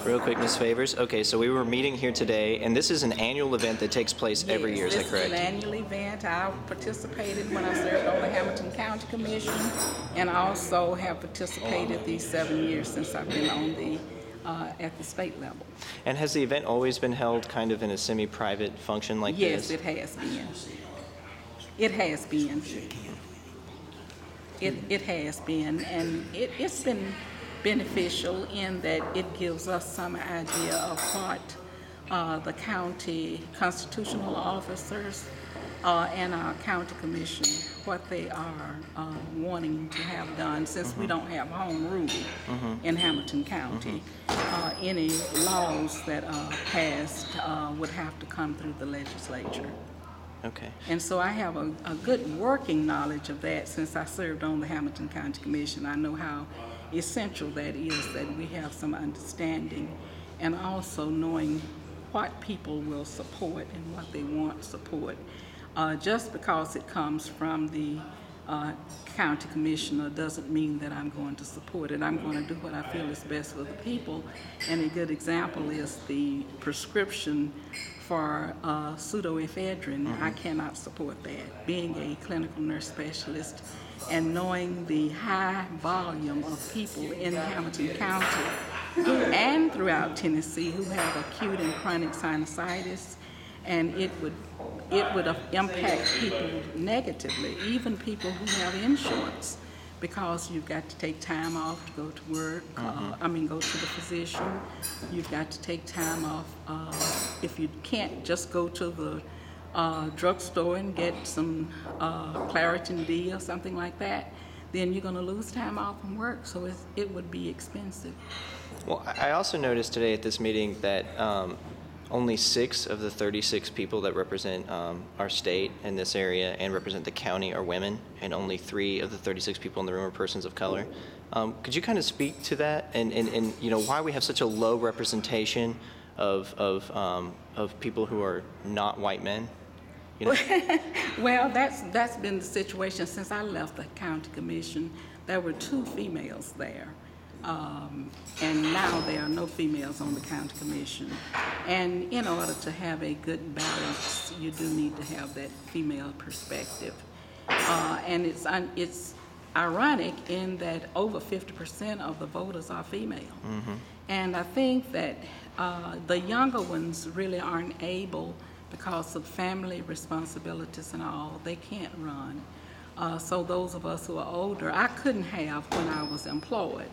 Real quick, Ms. Favors. Okay, so we were meeting here today, and this is an annual event that takes place every year, is that correct? This is an annual event. I participated when I served on the Hamilton County Commission, and I also have participated these 7 years since I've been on the at the state level. And has the event always been held kind of in a semi-private function like Yes, this? it has been. It has been. It has been, and it's been beneficial in that it gives us some idea of what the county constitutional officers and our county commission, what they are wanting to have done, since we don't have home rule in Hamilton County. Any laws that are passed would have to come through the legislature. Okay. And so I have a good working knowledge of that since I served on the Hamilton County Commission. I know how essential that is, that we have some understanding, and also knowing what people will support and what they want support. Just because it comes from the county commissioner doesn't mean that I'm going to support it. I'm going to do what I feel is best for the people, and a good example is the prescription for pseudoephedrine. I cannot support that. Being a clinical nurse specialist and knowing the high volume of people in Hamilton County and throughout Tennessee who have acute and chronic sinusitis, and it would impact people negatively, even people who have insurance, because you've got to take time off to go to work, go to the physician. You've got to take time off. If you can't just go to the drugstore and get some Claritin D or something like that, then you're going to lose time off from work, so it would be expensive. Well, I also noticed today at this meeting that only 6 of the 36 people that represent our state in this area and represent the county are women, and only 3 of the 36 people in the room are persons of color. Could you kind of speak to that, and you know, why we have such a low representation of people who are not white men? You know? Well, that's been the situation since I left the county commission. There were 2 females there. And now there are no females on the county commission. And in order to have a good balance, you do need to have that female perspective. And it's ironic in that over 50% of the voters are female. And I think that the younger ones really aren't able, because of family responsibilities and all, they can't run. So those of us who are older, I couldn't have when I was employed.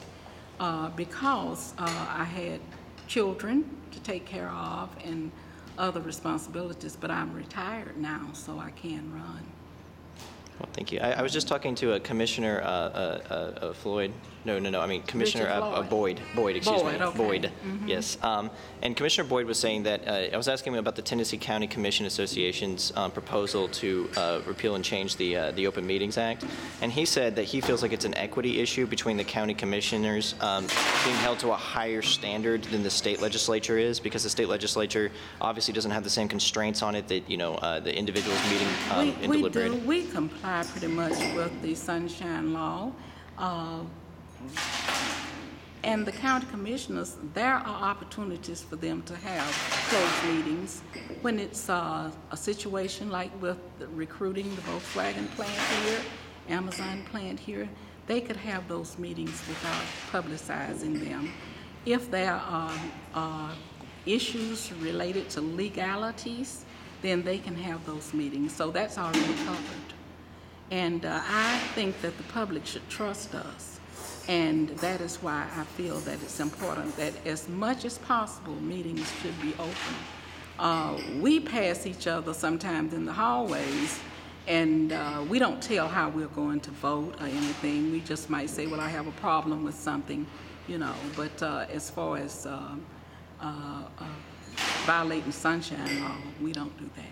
Because I had children to take care of and other responsibilities, but I'm retired now, so I can run. Well, thank you. I was just talking to Commissioner Floyd. No, I mean Commissioner Boyd. Excuse me. Okay. Boyd. Yes. And Commissioner Boyd was saying that I was asking him about the Tennessee County Commission Association's proposal to repeal and change the Open Meetings Act, and he said that he feels like it's an equity issue between the county commissioners being held to a higher standard than the state legislature is, because the state legislature obviously doesn't have the same constraints on it that the individuals meeting and deliberating. We comply pretty much with the Sunshine Law. And the county commissioners, there are opportunities for them to have closed meetings when it's a situation like with recruiting the Volkswagen plant here, Amazon plant here. They could have those meetings without publicizing them. If there are issues related to legalities, then they can have those meetings. So that's already covered. And I think that the public should trust us. And that is why I feel that it's important that as much as possible, meetings should be open. We pass each other sometimes in the hallways, and we don't tell how we're going to vote or anything. We just might say, well, I have a problem with something, but as far as violating Sunshine Law, we don't do that.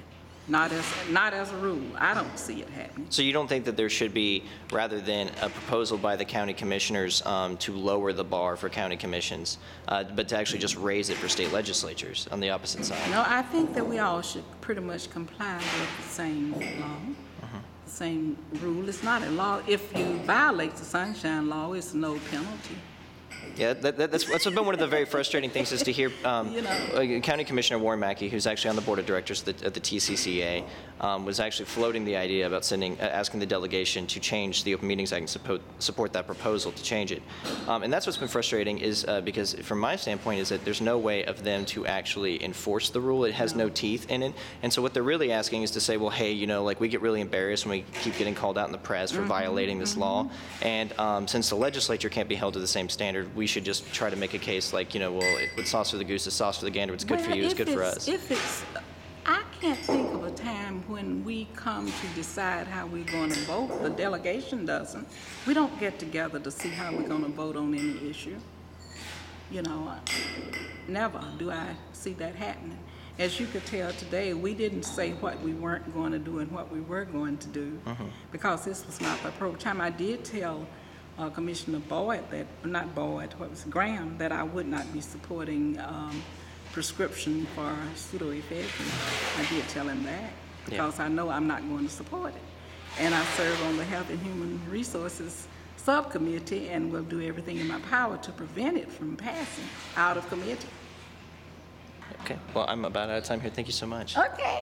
Not as a rule. I don't see it happening. So you don't think that there should be, rather than a proposal by the county commissioners to lower the bar for county commissions, but to actually just raise it for state legislatures on the opposite side? No, I think that we all should pretty much comply with the same law, the same rule. It's not a law. If you violate the Sunshine Law, it's no penalty. Yeah, that's been one of the very frustrating things is to hear County Commissioner Warren Mackey, who's actually on the board of directors at the TCCA, was actually floating the idea about asking the delegation to change the Open Meetings Act and support that proposal to change it. And that's what's been frustrating is because from my standpoint is that there's no way of them to actually enforce the rule. It has no teeth in it. And so what they're really asking is to say, well, hey, like we get really embarrassed when we keep getting called out in the press for violating this law. And since the legislature can't be held to the same standard, we should just try to make a case like, well, what's sauce for the goose is sauce for the gander. What's good for you is good for us. I can't think of a time when we come to decide how we're going to vote. The delegation doesn't. We don't get together to see how we're going to vote on any issue. Never do I see that happening. As you could tell today, we didn't say what we weren't going to do and what we were going to do because this was not the approach. I did tell Commissioner Boyd Graham that I would not be supporting prescription for pseudoephedrine. I did tell him that because I know I'm not going to support it. And I serve on the Health and Human Resources Subcommittee and will do everything in my power to prevent it from passing out of committee. Okay, well, I'm about out of time here. Thank you so much. Okay.